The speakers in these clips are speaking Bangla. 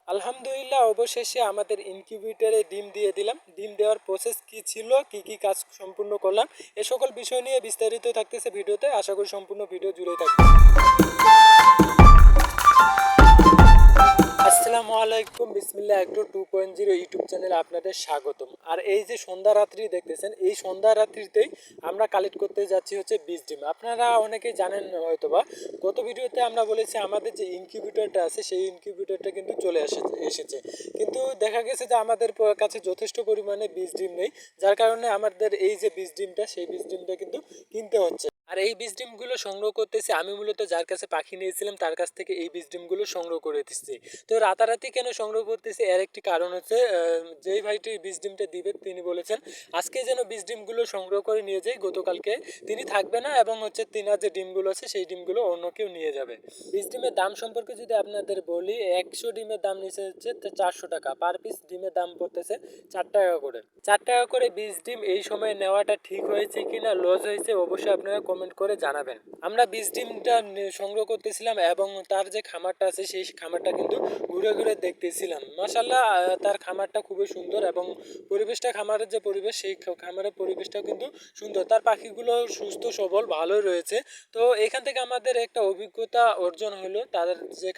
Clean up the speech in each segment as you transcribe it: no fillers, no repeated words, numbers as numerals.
আলহামদুলিল্লাহ অবশেষে আমাদের ইনকিউবেটরে ডিম দিয়ে দিলাম। ডিম দেওয়ার প্রসেস কি ছিল, কি কি কাজ সম্পূর্ণ করলাম, এ সকল বিষয় নিয়ে বিস্তারিত থাকতেছে ভিডিওতে। আশা করি সম্পূর্ণ ভিডিও জুড়ে থাকবে। আসসালামু আলাইকুম, বিসমিল্লাহ অ্যাগ্রো 2.0 ইউটিউব চ্যানেলে আপনাদের স্বাগতম। আর এই যে সন্ধ্যা রাত্রি দেখতেছেন, এই সন্ধ্যা রাত্রিতেই আমরা কালেক্ট করতে যাচ্ছি হচ্ছে বীজ ডিম। আপনারা অনেকেই জানেন হয়তোবা, গত ভিডিওতে আমরা বলেছি আমাদের যে ইনকিউবেটরটা আছে সেই ইনকিউবেটরটা কিন্তু চলে এসেছে, কিন্তু দেখা গেছে যে আমাদের কাছে যথেষ্ট পরিমাণে বীজ ডিম নেই, যার কারণে আমাদের এই যে বীজ ডিমটা সেই বীজ ডিমটা কিন্তু কিনতে হচ্ছে। আর এই বীজ ডিমগুলো সংগ্রহ করতেছি আমি মূলত যার কাছে পাখি নিয়েছিলাম তার কাছ থেকে এই বীজ ডিমগুলো সংগ্রহ করে দিচ্ছি। তো রাতারাতি কেন সংগ্রহ করতেছি, এর একটি কারণ হচ্ছে যেই ভাইটি বীজ ডিমটা দিবে তিনি বলেছেন আজকে যেন বীজ ডিমগুলো সংগ্রহ করে নিয়ে যাই, গতকালকে তিনি থাকবে না এবং হচ্ছে তিনার যে ডিমগুলো আছে সেই ডিমগুলো অন্য কেউ নিয়ে যাবে। বীজ ডিমের দাম সম্পর্কে যদি আপনাদের বলি, 100 ডিমের দাম নিচে হচ্ছে 400 টাকা, পার পিস ডিমের দাম পড়তেছে 4 টাকা করে। 4 টাকা করে বীজ ডিম এই সময় নেওয়াটা ঠিক হয়েছে কিনা, লস হয়েছে, অবশ্যই আপনারা কমেন্ট করে জানাবেন। আমরা বীজ ডিমটা সংগ্রহ করতেছিলাম এবং তার যে খামারটা আছে সেই খামারটা কিন্তু ঘুরে ঘুরে দেখতেছিলাম। মাশাআল্লাহ, তার খামারটা খুবই সুন্দর এবং পরিবেশটা, খামারের যে পরিবেশ সেই খামারের পরিবেশটাও কিন্তু সুন্দর। তার পাখিগুলো সুস্থ সবল ভালোই রয়েছে। তো এখান থেকে আমাদের একটা অভিজ্ঞতা অর্জন হলো তাদের যে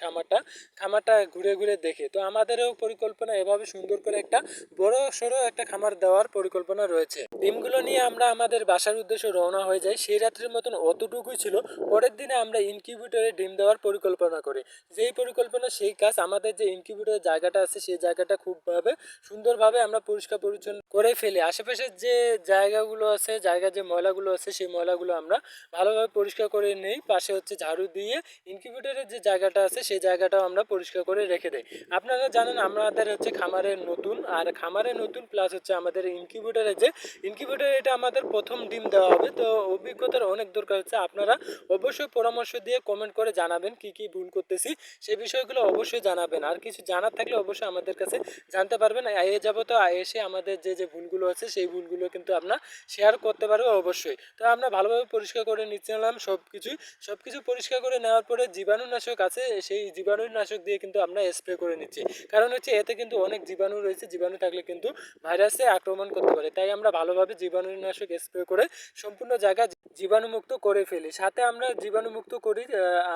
খামারটা ঘুরে ঘুরে দেখে। তো আমাদেরও পরিকল্পনা এভাবে সুন্দর করে একটা বড় সড়ো একটা খামার দেওয়ার পরিকল্পনা রয়েছে। ডিমগুলো নিয়ে আমরা আমাদের বাসার উদ্দেশ্যে রওনা হয়ে যাই। সেই রাত্রির মতন অতটুকুই ছিল। পরের দিনে আমরা ইনকিউবেটরে ডিম দেওয়ার পরিকল্পনা করি। যেই পরিকল্পনা সেই কাজ। আমাদের যে ইনকিউবেটরের জায়গাটা আছে সেই জায়গাটা খুবভাবে সুন্দরভাবে আমরা পরিষ্কার পরিচ্ছন্ন করে ফেলি। আশেপাশের যে জায়গাগুলো আছে, জায়গার যে ময়লাগুলো আছে সেই ময়লাগুলো আমরা ভালোভাবে পরিষ্কার করে নেই। পাশে হচ্ছে ঝাড়ু দিয়ে ইনকিউবেটরের যে জায়গাটা আছে সেই জায়গাটাও আমরা পরিষ্কার করে রেখে দেই। আপনারা জানেন আমাদের হচ্ছে খামারের নতুন, আর খামারের নতুন প্লাস হচ্ছে আমাদের ইনকিউবেটরের যে ইনকিউবেটর, এটা আমাদের প্রথম ডিম দেওয়া হবে। তো অভিজ্ঞতার অনেক দরকার হচ্ছে। আপনারা অবশ্যই পরামর্শ দিয়ে কমেন্ট করে জানাবেন কি কি ভুল করতেছি, সেই বিষয়গুলো অবশ্যই জানাবেন। আর কিছু জানার থাকলে অবশ্যই আমাদের কাছে জানতে পারবেন। এ যাবত এসে আমাদের যে ভুলগুলো আছে সেই ভুলগুলো কিন্তু আপনার শেয়ার করতে পারবে অবশ্যই। তো আমরা ভালোভাবে পরিষ্কার করে নিচ্ছিলাম সবকিছু পরিষ্কার করে নেওয়ার পরে জীবাণুনাশক আছে, সেই জীবাণুনাশক দিয়ে কিন্তু আমরা স্প্রে করে নিচ্ছি। কারণ হচ্ছে এতে কিন্তু অনেক জীবাণু রয়েছে, জীবাণু থাকলে কিন্তু ভাইরাসে আক্রমণ করতে পারে। তাই আমরা ভালোভাবে জীবাণুনাশক স্প্রে করে সম্পূর্ণ জায়গা জীবাণুমুক্ত করে ফেলি। সাথে আমরা জীবাণুমুক্ত করি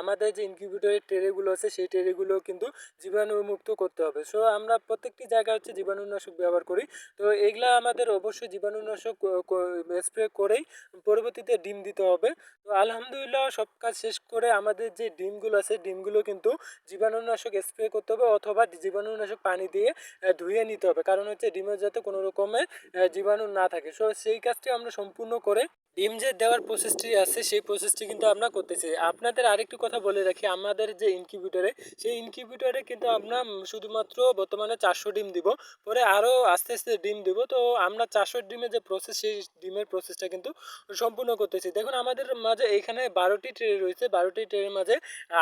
আমাদের যে ইনকিউবেটরের ট্রেগুলো আছে সেই ট্রেগুলো কিন্তু জীবাণুমুক্ত করতে হবে। সো আমরা প্রত্যেকটি জায়গায় হচ্ছে জীবাণুনাশক ব্যবহার করি। তো এইগুলা আমাদের অবশ্যই জীবাণুনাশক স্প্রে করেই পরবর্তীতে ডিম দিতে হবে। তো আলহামদুলিল্লাহ সব কাজ শেষ করে আমাদের যে ডিমগুলো আছে ডিমগুলো কিন্তু জীবাণুনাশক স্প্রে করতে হবে অথবা জীবাণুনাশক পানি দিয়ে ধুয়ে নিতে হবে। কারণ হচ্ছে ডিমের যাতে কোনো রকমের জীবাণু না থাকে। সো সেই কাজটি আমরা সম্পূর্ণ করে ডিম যে দেওয়ার প্রসেসটি আছে সেই প্রসেসটি কিন্তু আমরা করতেছি। আপনাদের আরেকটি কথা বলে রাখি, আমাদের যে ইনকিউবেটরে সেই ইনকিউবেটরে কিন্তু আমরা শুধুমাত্র বর্তমানে 400 ডিম দিব, পরে আরও আস্তে আস্তে ডিম দিব। তো আমরা 400 ডিমের যে প্রসেস সেই ডিমের প্রসেসটা কিন্তু সম্পূর্ণ করতেছি। দেখুন আমাদের মাঝে এখানে 12টি ট্রে রয়েছে, 12টি ট্রের মাঝে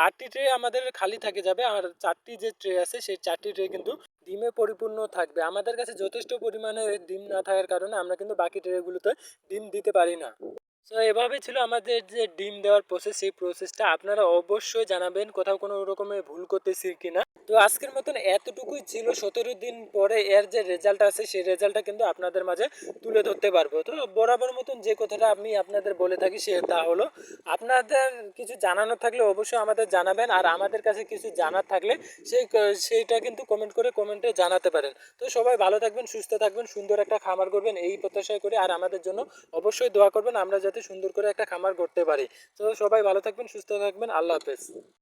8টি ট্রে আমাদের খালি থাকে যাবে, আর 4টি যে ট্রে আছে সেই 4টি ট্রে কিন্তু ডিমে পরিপূর্ণ থাকবে। আমাদের কাছে যথেষ্ট পরিমাণে ডিম না থাকার কারণে আমরা কিন্তু বাকি ট্রেগুলোতে ডিম দিতে পারি না। তো এভাবে ছিল আমাদের যে ডিম দেওয়ার প্রসেস, সেই প্রসেসটা আপনারা অবশ্যই জানাবেন কোথাও কোনো রকমের ভুল করতেছি কিনা। তো আজকের মতন এতটুকুই ছিল। 17 দিন পরে এর যে রেজাল্ট আছে সেই রেজাল্টটা কিন্তু আপনাদের মাঝে তুলে ধরতে পারবো। তো বরাবর মতন যে কথাটা আমি আপনাদের বলে থাকি সে তা হলো, আপনাদের কিছু জানানোর থাকলে অবশ্যই আমাদের জানাবেন, আর আমাদের কাছে কিছু জানার থাকলে সেইটা কিন্তু কমেন্টে জানাতে পারেন। তো সবাই ভালো থাকবেন, সুস্থ থাকবেন, সুন্দর একটা খামার করবেন এই প্রত্যাশা করে, আর আমাদের জন্য অবশ্যই দোয়া করবেন আমরা যাতে সুন্দর করে একটা খামার করতে পারি। তো সবাই ভালো থাকবেন, সুস্থ থাকবেন, আল্লাহ হাফেজ।